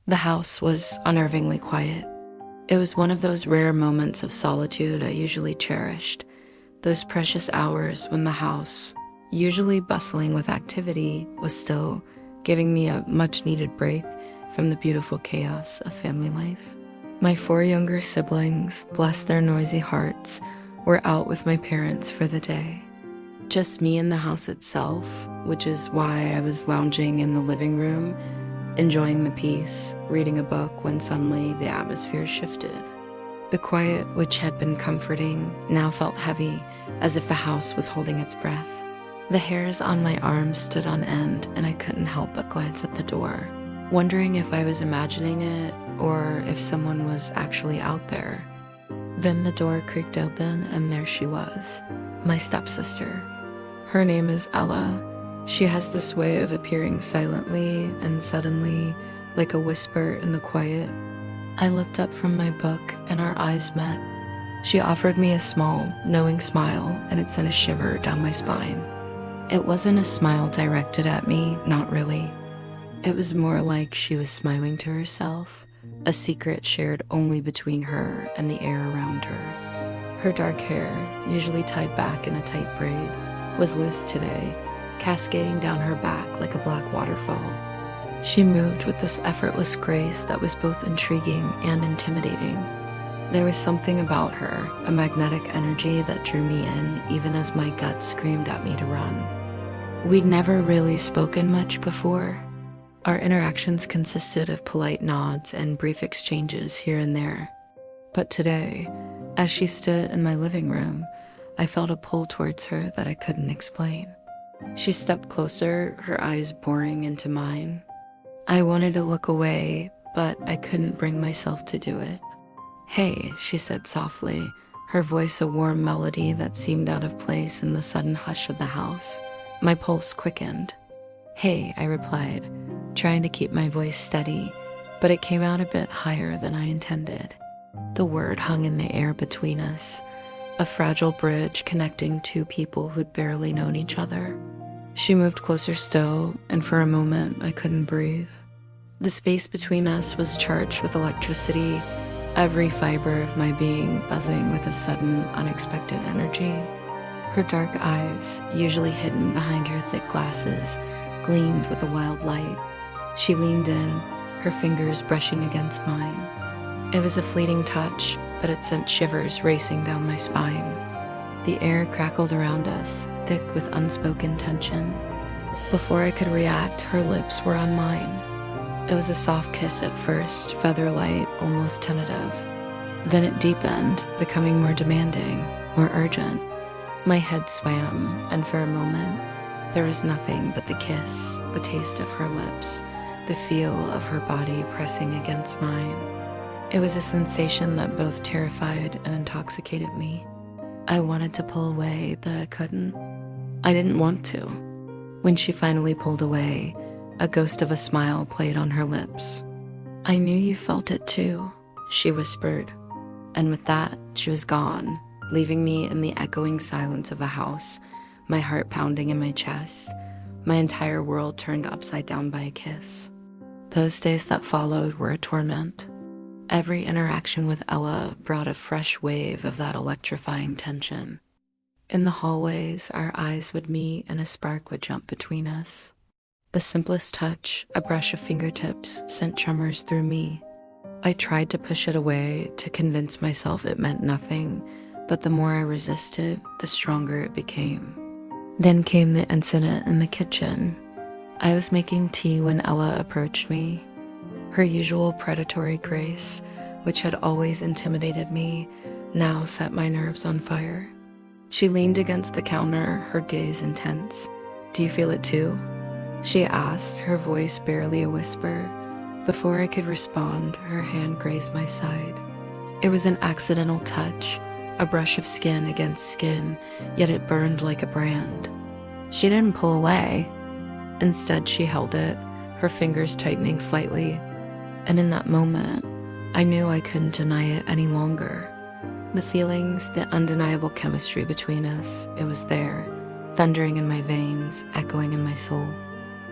The house was unnervingly quiet. It was one of those rare moments of solitude I usually cherished, those precious hours when the house, usually bustling with activity, was still, giving me a much-needed break from the beautiful chaos of family life. My 4 younger siblings, bless their noisy hearts, were out with my parents for the day. Just me in the house itself, which is why I was lounging in the living room, enjoying the peace, reading a book when suddenly the atmosphere shifted. The quiet, which had been comforting, now felt heavy, as if the house was holding its breath. The hairs on my arms stood on end, and I couldn't help but glance at the door, wondering if I was imagining it or if someone was actually out there. Then the door creaked open, and there she was, my stepsister. Her name is Ella. She has this way of appearing silently and suddenly, like a whisper in the quiet. I looked up from my book, and our eyes met. She offered me a small, knowing smile, and it sent a shiver down my spine. It wasn't a smile directed at me, not really. It was more like she was smiling to herself, a secret shared only between her and the air around her. Her dark hair, usually tied back in a tight braid, was loose today, cascading down her back like a black waterfall. She moved with this effortless grace that was both intriguing and intimidating. There was something about her, a magnetic energy that drew me in even as my gut screamed at me to run. We'd never really spoken much before. Our interactions consisted of polite nods and brief exchanges here and there. But today, as she stood in my living room, I felt a pull towards her that I couldn't explain. She stepped closer, her eyes boring into mine. I wanted to look away, but I couldn't bring myself to do it. "Hey," she said softly, her voice a warm melody that seemed out of place in the sudden hush of the house. My pulse quickened. "Hey," I replied, trying to keep my voice steady, but it came out a bit higher than I intended. The word hung in the air between us, a fragile bridge connecting 2 people who'd barely known each other. She moved closer still, and for a moment I couldn't breathe. The space between us was charged with electricity, every fiber of my being buzzing with a sudden, unexpected energy. Her dark eyes, usually hidden behind her thick glasses, gleamed with a wild light. She leaned in, her fingers brushing against mine. It was a fleeting touch, but it sent shivers racing down my spine. The air crackled around us, thick with unspoken tension. Before I could react, her lips were on mine. It was a soft kiss at first, feather-light, almost tentative. Then it deepened, becoming more demanding, more urgent. My head swam, and for a moment, there was nothing but the kiss, the taste of her lips, the feel of her body pressing against mine. It was a sensation that both terrified and intoxicated me. I wanted to pull away, but I couldn't. I didn't want to. When she finally pulled away, a ghost of a smile played on her lips. "I knew you felt it too," she whispered. And with that, she was gone, leaving me in the echoing silence of the house, my heart pounding in my chest, my entire world turned upside down by a kiss. Those days that followed were a torment. Every interaction with Ella brought a fresh wave of that electrifying tension. In the hallways, our eyes would meet and a spark would jump between us. The simplest touch, a brush of fingertips, sent tremors through me. I tried to push it away, to convince myself it meant nothing, but the more I resisted, the stronger it became. Then came the incident in the kitchen. I was making tea when Ella approached me. Her usual predatory grace, which had always intimidated me, now set my nerves on fire. She leaned against the counter, her gaze intense. "Do you feel it too?" she asked, her voice barely a whisper. Before I could respond, her hand grazed my side. It was an accidental touch, a brush of skin against skin, yet it burned like a brand. She didn't pull away. Instead, she held it, her fingers tightening slightly. And in that moment, I knew I couldn't deny it any longer. The feelings, the undeniable chemistry between us, it was there, thundering in my veins, echoing in my soul.